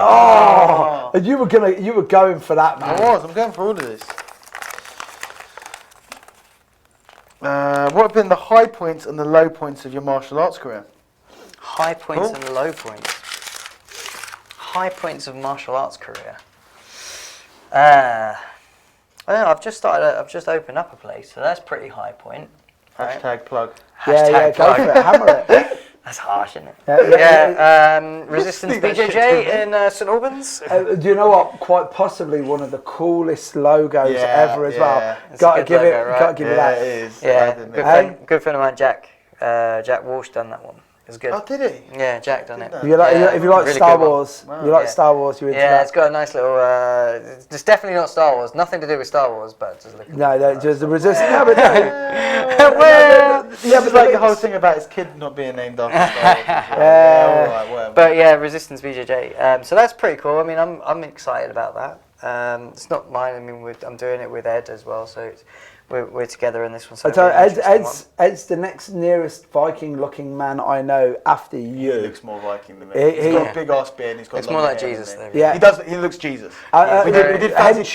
Oh, and you were going for that, man. I'm going for all of this. What have been the high points and the low points of your martial arts career? High points and low points. High points of martial arts career. I don't know, I've just opened up a place, so that's pretty high point. Right? Hashtag plug. Hashtag go for it, hammer it. That's harsh, isn't it? Yeah. Resistance BJJ in St Albans. Do you know what? Quite possibly one of the coolest logos ever as well. Got to give logo, got to give it that. It is. Yeah, good friend of mine, Jack Walsh, done that one. It was good. Oh, did he? Yeah, Jack done it. If you like really Star Wars, Star Wars, you're into that. Yeah, it's got a nice little. It's definitely not Star Wars. Nothing to do with Star Wars, but just look. Just the resistance. No, but no. But like the whole thing about his kid not being named after Star Wars. Whatever. But yeah, Resistance BJJ. So that's pretty cool. I mean, I'm excited about that. It's not mine. I mean, I'm doing it with Ed as well. So we're together in this one. So Ed's the next nearest Viking-looking man I know after you. He looks more Viking than me. He's got a big ass beard. And he's got. It's more like Jesus. Though, yeah, he does. He looks Jesus. We did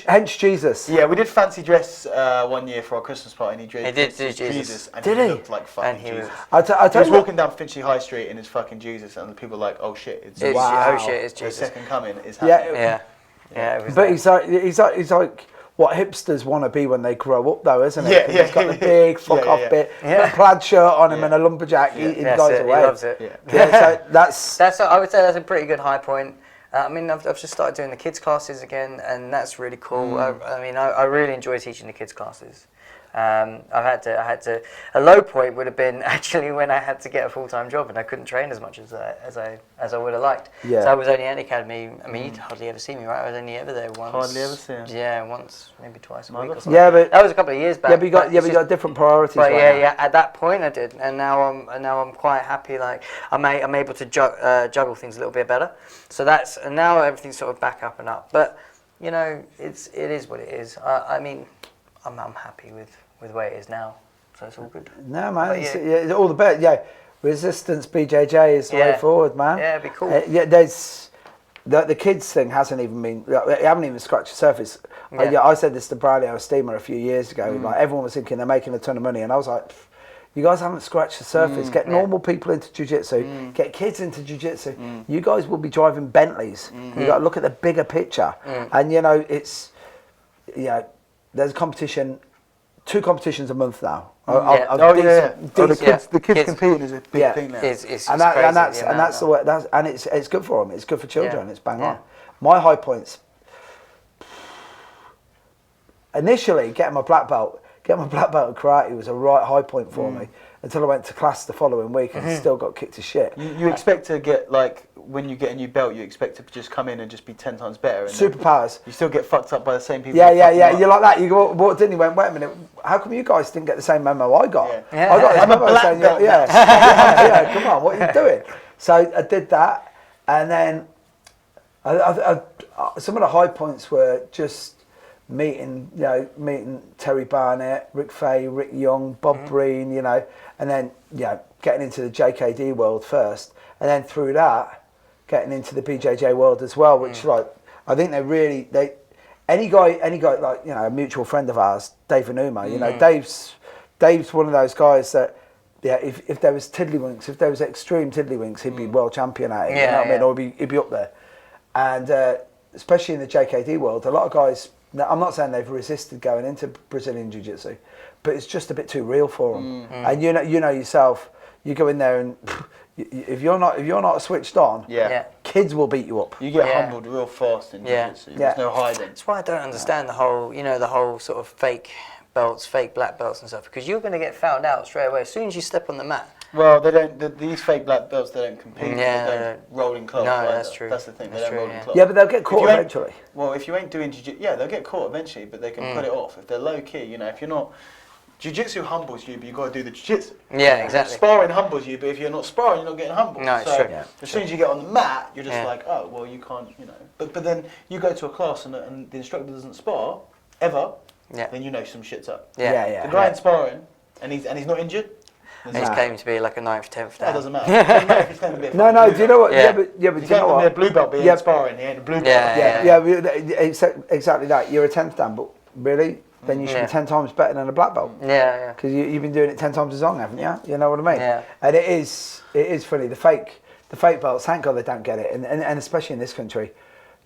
hence Jesus. Yeah, we did fancy dress one year for our Christmas party, and he did Jesus, and he looked like fucking Jesus. He was walking down Finchley High Street in his fucking Jesus, and the people were like, "Oh shit, it's Jesus. Oh shit, it's Jesus." The second coming is happening. Yeah. But he's like what hipsters want to be when they grow up, though, isn't it? Yeah. He's got the big fuck off bit, a plaid shirt on him, and a lumberjack eating guys away. He loves it. So that's. I would say that's a pretty good high point. I mean, I've just started doing the kids classes again, and that's really cool. I really enjoy teaching the kids classes. I had to. A low point would have been actually when I had to get a full-time job and I couldn't train as much as I would have liked. Yeah. So I was only at the academy. I mean, you'd hardly ever see me, right? I was only ever there once. Hardly ever see him. Yeah, once, maybe twice a week or something. Yeah, but that was a couple of years back. Yeah, but you got different priorities. But at that point I did, and now I'm quite happy. Like I'm able to juggle things a little bit better. So and now everything's sort of back up and up. But you know, it is what it is. I mean, I'm happy with the way it is now, so it's all good. No, man, it's all the better. Yeah, Resistance BJJ is the way forward, man. Yeah, it'd be cool. There's the kids thing hasn't even scratched the surface. I said this to Bradley Steamer a few years ago. Like everyone was thinking they're making a ton of money, and I was like, you guys haven't scratched the surface. Get normal people into jiu-jitsu. Get kids into jiu-jitsu. You guys will be driving Bentleys. You got to look at the bigger picture, and you know it's there's a competition. 2 competitions a month now. The kids competing is a big thing now. That's the way. It's good for them. It's good for children. It's bang on. My high points. Initially, getting my black belt in karate was a right high point for me until I went to class the following week and still got kicked to shit. You expect to get when you get a new belt, you expect to just come in and just be 10 times better. And superpowers. You still get fucked up by the same people. Yeah. You're like that. You walked in, you went, wait a minute, how come you guys didn't get the same memo I got? I got this memo saying, come on, what are you doing? So I did that, and then some of the high points were just meeting Terry Barnett, Rick Fay, Rick Young, Bob Breen, and then getting into the JKD world first, and then through that getting into the BJJ world as well, which I think any guy like a mutual friend of ours, Dave Anuma, Dave's one of those guys that if there was tiddlywinks, if there was extreme tiddlywinks, he'd be world champion at it. You know what I mean? Or he'd be up there, and especially in the JKD world, a lot of guys. Now, I'm not saying they've resisted going into Brazilian Jiu-Jitsu, but it's just a bit too real for them. And you know yourself, you go in there and if you're not switched on, kids will beat you up. You get humbled real fast in Jiu-Jitsu. There's no hiding. That's why I don't understand the whole sort of fake belts, fake black belts and stuff, because you're going to get found out straight away as soon as you step on the mat. Well, they don't. These fake black belts, they don't compete. Yeah, they don't roll in clothes. No, either. that's true. That's the thing. They don't roll in clothes. Yeah, but they'll get caught eventually. Well, if you ain't doing jiu-jitsu, they'll get caught eventually, but they can put it off if they're low key. If you're not Jiu-Jitsu humbles you, but you got to do the Jiu-Jitsu. Yeah, exactly. Sparring humbles you, but if you're not sparring, you're not getting humbled. No, it's so true. Yeah, as soon as you get on the mat, you're just like, oh, well, you can't, you know. But then you go to a class and the instructor doesn't spar ever. Yeah. Then you know some shit's up. Yeah. The guy in sparring and he's not injured. He's claiming to be like a 9th, 10th. That doesn't matter. It doesn't matter if he's claiming to be a No. Do you know what? Yeah. But do you know claiming to what? be a blue belt, but he ain't sparring. He ain't a blue belt. Yeah. Exactly that. You're a 10th dan, but really, then you should be 10 times better than a black belt. Yeah. Because you've been doing it 10 times as long, haven't you? You know what I mean? Yeah. And it is funny. The fake belts, thank God they don't get it, and especially in this country,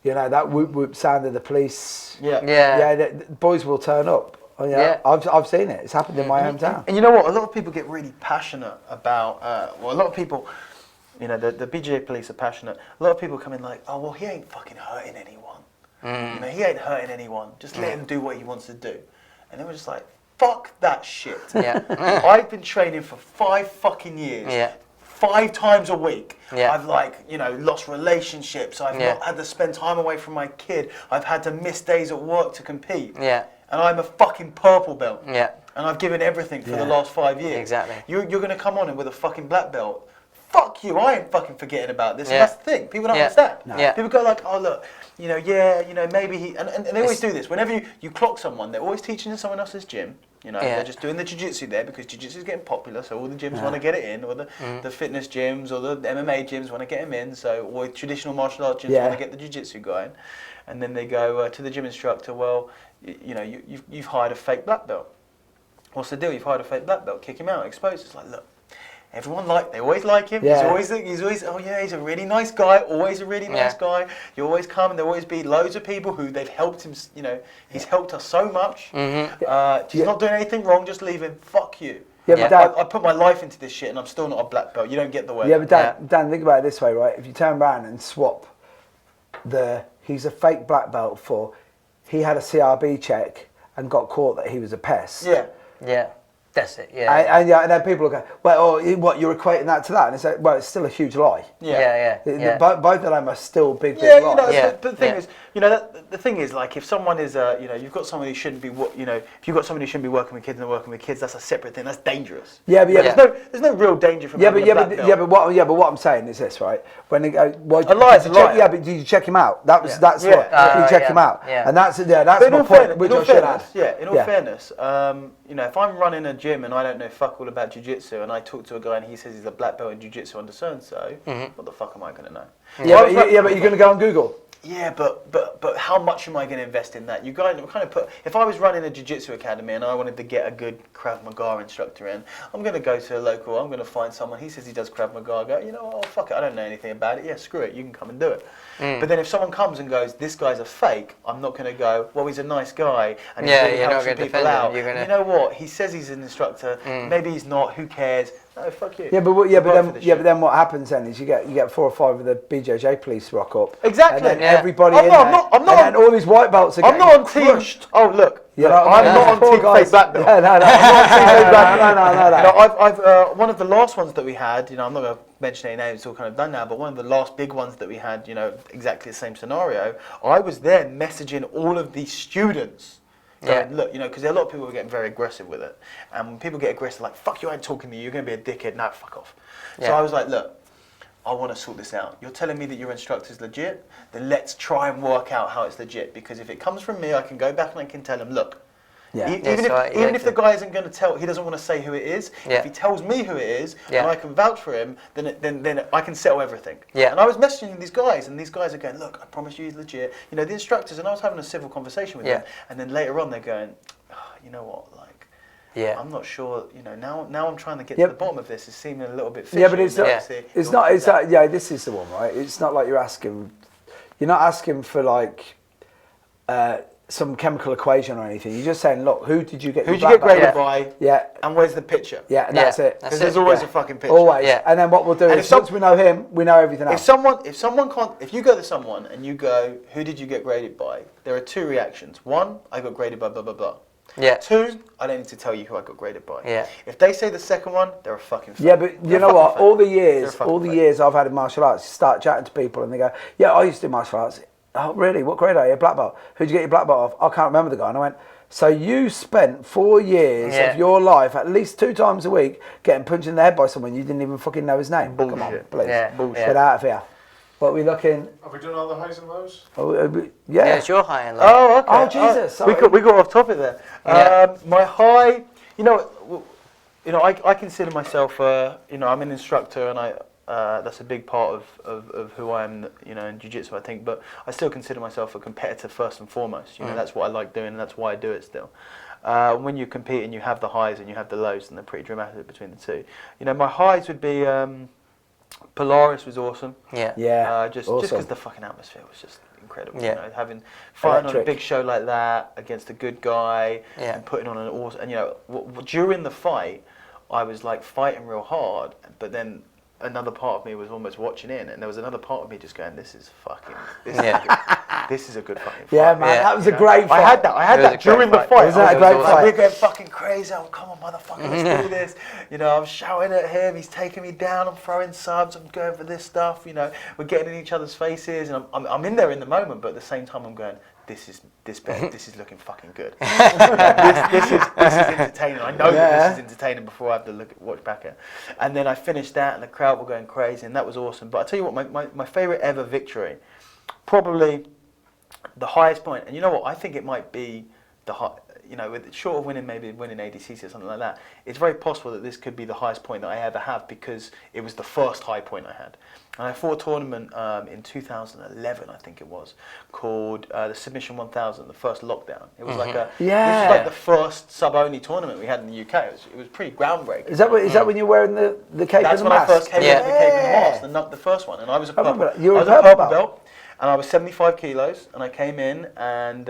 you know, that whoop whoop sound of the police. Yeah. The boys will turn up. Yeah. I've seen it. It's happened in my hometown. And you know what? A lot of people get really passionate about. A lot of people, you know, the BJJ Police are passionate. A lot of people come in like, oh well, he ain't fucking hurting anyone. You know, he ain't hurting anyone. Just let him do what he wants to do. And they were just like, fuck that shit. Yeah. I've been training for 5 fucking years. Yeah. 5 times a week. Yeah. I've lost relationships. I've not had to spend time away from my kid. I've had to miss days at work to compete. Yeah. And I'm a fucking purple belt. Yeah. And I've given everything for the last 5 years. Exactly. You're going to come on in with a fucking black belt. Fuck you, I ain't fucking forgetting about this. Yeah. And that's the thing. People don't understand. No. Yeah. People go like, oh look, maybe he, and they always do this. Whenever you clock someone, they're always teaching in someone else's gym. You know, they're just doing the jiu-jitsu there because jiu-jitsu is getting popular, so all the gyms want to get it in, or the fitness gyms or the MMA gyms want to get him in, so or traditional martial arts gyms want to get the jiu-jitsu guy in. And then they go to the gym instructor, well, you've hired a fake black belt. What's the deal? You've hired a fake black belt, kick him out, expose. It's like, look, they always like him. Yeah. He's always, oh yeah, he's a really nice guy, always a really nice guy. You always come and there'll always be loads of people who they've helped him, you know, he's helped us so much. He's not doing anything wrong, just leave him, fuck you. Yeah, but Dan, I put my life into this shit and I'm still not a black belt. You don't get the way. Yeah, but Dan, think about it this way, right? If you turn around and swap he's a fake black belt for, he had a CRB check and got caught that he was a pest. Yeah. That's it, And then people will go, well, what, you're equating that to that? And it's like, well, it's still a huge lie. Yeah. Both of them are still big lies. You know, but the thing is, you know, the thing is, like, if someone is, you know, you've got someone who shouldn't be, you know, if you've got someone who shouldn't be working with kids and they're working with kids, that's a separate thing. That's dangerous. There's no real danger from having a black belt. But what I'm saying is this, right? When they go, a lie is a lie. Yeah, but did you check him out? That's what you check him out, and that's my point. Which I should add. In all fairness, you know, if I'm running a gym and I don't know fuck all about jiu-jitsu and I talk to a guy and he says he's a black belt in jiu-jitsu under so-and-so, what the fuck am I going to know? But you're going to go on Google. Yeah, but how much am I going to invest in that? You guys kind of put. If I was running a jiu-jitsu academy and I wanted to get a good Krav Maga instructor in, I'm going to go to a local. I'm going to find someone. He says he does Krav Maga. I go, you know, oh fuck it, I don't know anything about it. Yeah, screw it. You can come and do it. But then if someone comes and goes, this guy's a fake, I'm not going to go, well, he's a nice guy and he's really helping people out. You know what? He says he's an instructor. Maybe he's not. Who cares? No, fuck you. But then what happens then is you get 4 or 5 of the BJJ Police rock up. Exactly. And then everybody I'm not and all these white belts are I'm not on crushed. team. Oh look. I'm not on team fake black belt. No. I'm not on team fake black belt. I've one of the last ones that we had, you know, I'm not going to mention any names, it's all kind of done now, but one of the last big ones that we had, you know, exactly the same scenario, I was there messaging all of these students. Going, look, you know, because a lot of people were getting very aggressive with it. And when people get aggressive, like, fuck you, I ain't talking to you, you're going to be a dickhead, no, fuck off. So I was like, look, I want to sort this out. You're telling me that your instructor's legit, then let's try and work out how it's legit. Because if it comes from me, I can go back and I can tell him, look, even if the guy isn't going to tell, he doesn't want to say who it is. If he tells me who it is, and I can vouch for him, then I can settle everything. And I was messaging these guys, and these guys are going, look, I promise you he's legit. You know, the instructors, and I was having a civil conversation with them, and then later on they're going, oh, you know what, like, I'm not sure. You know, now I'm trying to get to the bottom of this. It's seeming a little bit fishy. Yeah, but it's not. This is the one, right? It's not like you're not asking for like some chemical equation or anything. You're just saying, look, who did you get graded by? Yeah. And where's the picture? Yeah, and that's it. Because there's always a fucking picture. Always. Yeah. And then what we'll do is, once we know him, we know everything else. If you go to someone and you go, who did you get graded by? There are 2 reactions. 1, I got graded by blah, blah, blah. 2, I don't need to tell you who I got graded by. If they say the second one, they're a fucking fake. Yeah, but you know what? All the years I've had in martial arts, you start chatting to people and they go, yeah, I used to do martial arts. Oh, really? What grade are you? Black belt. Who'd you get your black belt off? I can't remember the guy. And I went, So you spent 4 years of your life, at least 2 times a week, getting punched in the head by someone you didn't even fucking know his name. Bullshit. Come on, please. Yeah. Bullshit. Get out of here. What are we looking? Have we done all the highs and lows? Yeah, it's your high and low. Oh, okay. Oh, Jesus, sorry. We got off topic there. Yeah. My high, I consider myself, I'm an instructor, and that's a big part of who I am, in jiu-jitsu, I think. But I still consider myself a competitor first and foremost. That's what I like doing, and that's why I do it still. When you compete and you have the highs and you have the lows, and they're pretty dramatic between the two. My highs would be. Polaris was awesome. Yeah. Just awesome. because the fucking atmosphere was just incredible. Yeah. Fighting on a big show like that against a good guy and putting on an awesome. And during the fight, I was like fighting real hard, but then another part of me was almost watching in, and there was another part of me just going, "This is a good fucking fight." Yeah, man, that was a great fight. I had that during the fight. Was that a great fight? We're going fucking crazy. Oh, come on, motherfucker, let's do this. I'm shouting at him. He's taking me down. I'm throwing subs. I'm going for this stuff. We're getting in each other's faces, and I'm in there in the moment, but at the same time, I'm going, this is looking fucking good. This is entertaining. I know that this is entertaining before I have to watch back at it. And then I finished that, and the crowd were going crazy, and that was awesome. But I tell you what, my favorite ever victory, probably the highest point. And you know what? I think it might be short of winning ADCC or something like that. It's very possible that this could be the highest point that I ever have, because it was the first high point I had. And I fought a tournament in 2011, I think it was, called the Submission 1000, the first lockdown. It was this was like the first sub-only tournament we had in the UK. It was pretty groundbreaking. Is that when you're wearing the cape That's and the when mask? I first came with the cape and the mask, the first one. And I was a purple, purple belt, and I was 75 kilos, and I came in, and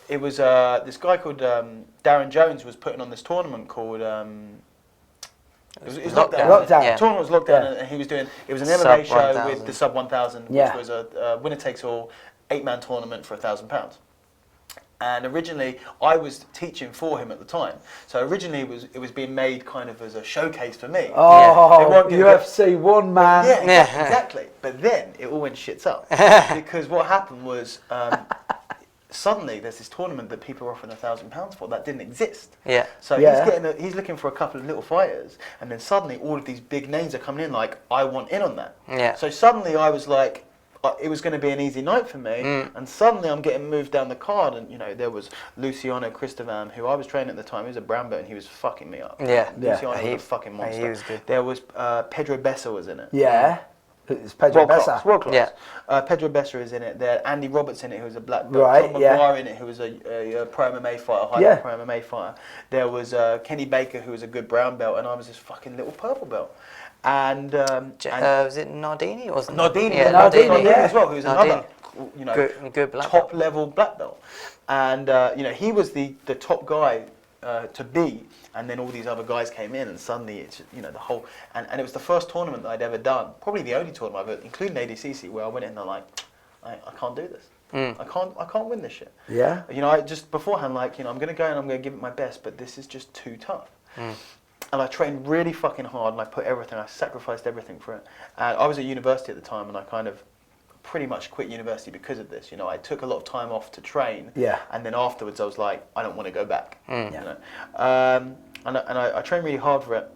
it was this guy called Darren Jones was putting on this tournament called. It was lockdown. Yeah. The tournament was lockdown, and he was doing. It was an MMA show with the sub 1000, which was a winner takes all 8-man tournament for £1,000. And originally, I was teaching for him at the time. So originally, it was being made kind of as a showcase for me. Oh, UFC one man. Yeah, exactly. But then it all went shits up, because what happened was. Suddenly, there's this tournament that people are offering £1,000 for that didn't exist. Yeah. So he's looking for a couple of little fighters, and then suddenly all of these big names are coming in. Like, I want in on that. Yeah. So suddenly I was like, it was going to be an easy night for me, and suddenly I'm getting moved down the card, and there was Luciano Cristovan, who I was training at the time. He was a brown belt, and he was fucking me up. Luciano was a fucking monster. He was good. There was Pedro Bessa was in it. Yeah. It's Pedro Bessa. World class. Yeah. Pedro Bessa is in it. There, Andy Roberts in it, who was a black belt. Right, Tom McGuire in it, who was a pro MMA fighter, high pro MMA fighter. There was Kenny Baker, who was a good brown belt, and I was this fucking little purple belt. And was it Nardini? Or wasn't Nardini? Yeah, Nardini as well, who was another good black top belt. level black belt. And he was the top guy to beat. And then all these other guys came in, and suddenly it's the whole and it was the first tournament that I'd ever done, probably the only tournament I've ever, including ADCC, where I went in and I'm like, I can't do this. I can't win this shit. Yeah. I just beforehand I'm going to go and I'm going to give it my best, but this is just too tough. And I trained really fucking hard, and I sacrificed everything for it. And I was at university at the time, and I kind of pretty much quit university because of this. I took a lot of time off to train, and then afterwards I was like, I don't want to go back. And I trained really hard for it,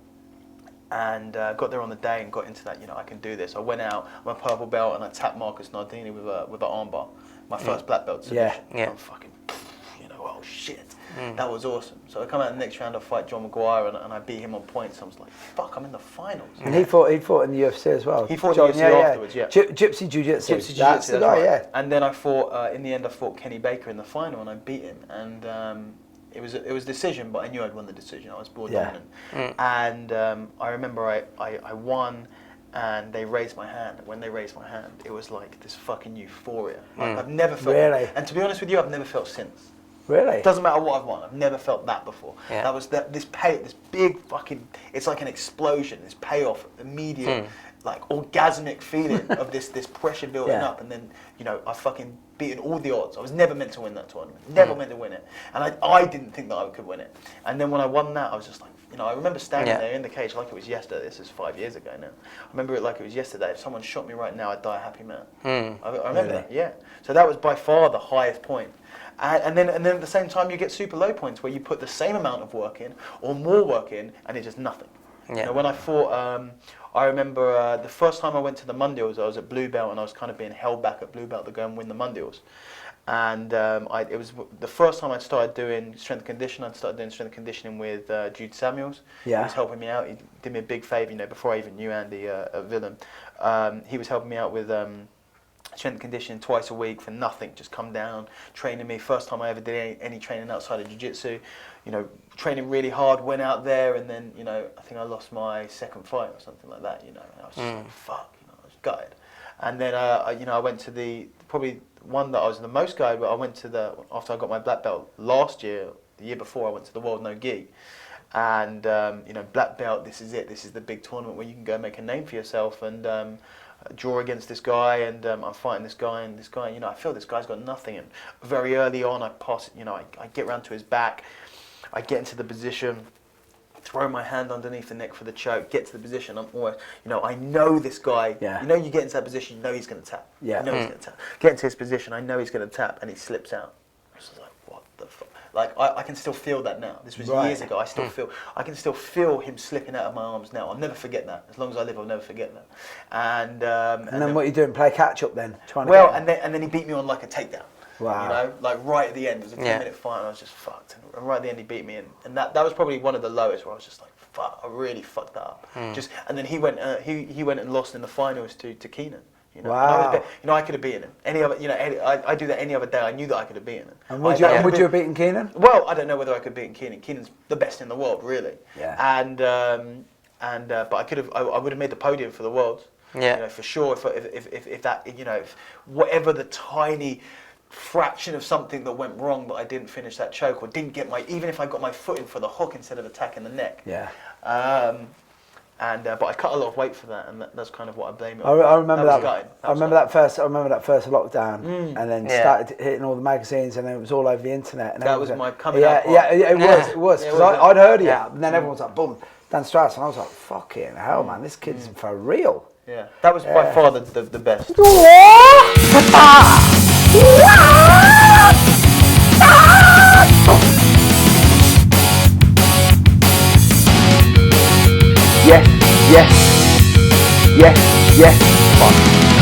and got there on the day and got into that. I can do this. I went out, I'm a purple belt, and I tapped Marcus Nardini with an armbar, my first black belt submission. I'm fucking, oh shit. That was awesome. So I come out in the next round, I fight John McGuire, and I beat him on points. I was like, fuck, I'm in the finals. And he fought in the UFC as well. He fought in the UFC afterwards, Gypsy Jiu Jitsu. That's the guy, right. And then I fought, in the end I fought Kenny Baker in the final, and I beat him. And it was a decision, but I knew I'd won the decision. I was ball dominant. And I remember I won, and they raised my hand. When they raised my hand, it was like this fucking euphoria. Like I've never felt. Really? And to be honest with you, I've never felt since. Really? It doesn't matter what I've won. I've never felt that before. Yeah. That was this big fucking. It's like an explosion. This payoff, immediate, like orgasmic feeling of this pressure building up, and then I fucking beaten all the odds. I was never meant to win that tournament. Never meant to win it, and I didn't think that I could win it. And then when I won that, I was just like, You know, I remember standing Yeah. there in the cage like it was yesterday. This is 5 years ago now. I remember it like it was yesterday. If someone shot me right now, I'd die a happy man. I remember Really? that. Yeah. So that was by far the highest point. And then at the same time, you get super low points where you put the same amount of work in or more work in, and it's just nothing. Yeah. You know, when I fought, I remember the first time I went to the Mundials, I was at Blue Belt, and I was kind of being held back at Blue Belt to go and win the Mundials. And it was the first time I started doing strength and conditioning. I started doing strength and conditioning with Jude Samuels. Yeah. He was helping me out. He did me a big favour, you know, before I even knew Andy Villain. He was helping me out with strength and conditioning twice a week for nothing, just come down, training me. First time I ever did any training outside of Jiu Jitsu, you know, training really hard, went out there, and then, you know, I think I lost my second fight or something like that, you know, and I was just like, fuck, you know, I was gutted. And then, you know, I went to probably one that I was the most gutted, but I went to after I got my black belt last year, the year before, I went to the World Nogi. And, you know, black belt, this is it, this is the big tournament where you can go make a name for yourself, and draw against this guy, and I'm fighting this guy, and this guy, you know, I feel this guy's got nothing, and very early on I pass it, you know, I get round to his back, I get into the position, throw my hand underneath the neck for the choke, get to the position, I'm always, you know, I know this guy, you know, you get into that position, you know he's going to tap, you know he's going to tap, get into his position, I know he's going to tap, and he slips out. I was like, what the fuck? Like, I can still feel that now. This was years ago. I can still feel him slipping out of my arms now. I'll never forget that. As long as I live, I'll never forget that. And then what are you doing? Play catch up then? And then he beat me on like a takedown. Wow. You know, like right at the end. It was a 10-minute fight, and I was just fucked. And right at the end, he beat me, and that was probably one of the lowest where I was just like, fuck, I really fucked that up. And then he went and lost in the finals to Keenan. You know, wow. You know, I could have beaten him. Any other, you know, I do that any other day. I knew that I could have beaten him. And would you have beaten Keenan? Well, I don't know whether I could beat Keenan. Keenan's the best in the world, really. Yeah. But I could have. I would have made the podium for the Worlds. Yeah. You know, for sure. If that, you know, whatever the tiny fraction of something that went wrong that I didn't finish that choke or didn't get even if I got my foot in for the hook instead of attacking the neck. Yeah. But I cut a lot of weight for that, and that's kind of what I blame it on. I remember that. I remember that first lockdown, and then started hitting all the magazines, and then it was all over the internet. And that was my coming out part. Yeah, it was. Because I'd heard of you, and then everyone was like, "Boom, Dan Strauss," and I was like, "Fucking hell, man, this kid's for real." Yeah, that was by far the best. Yes. Fuck.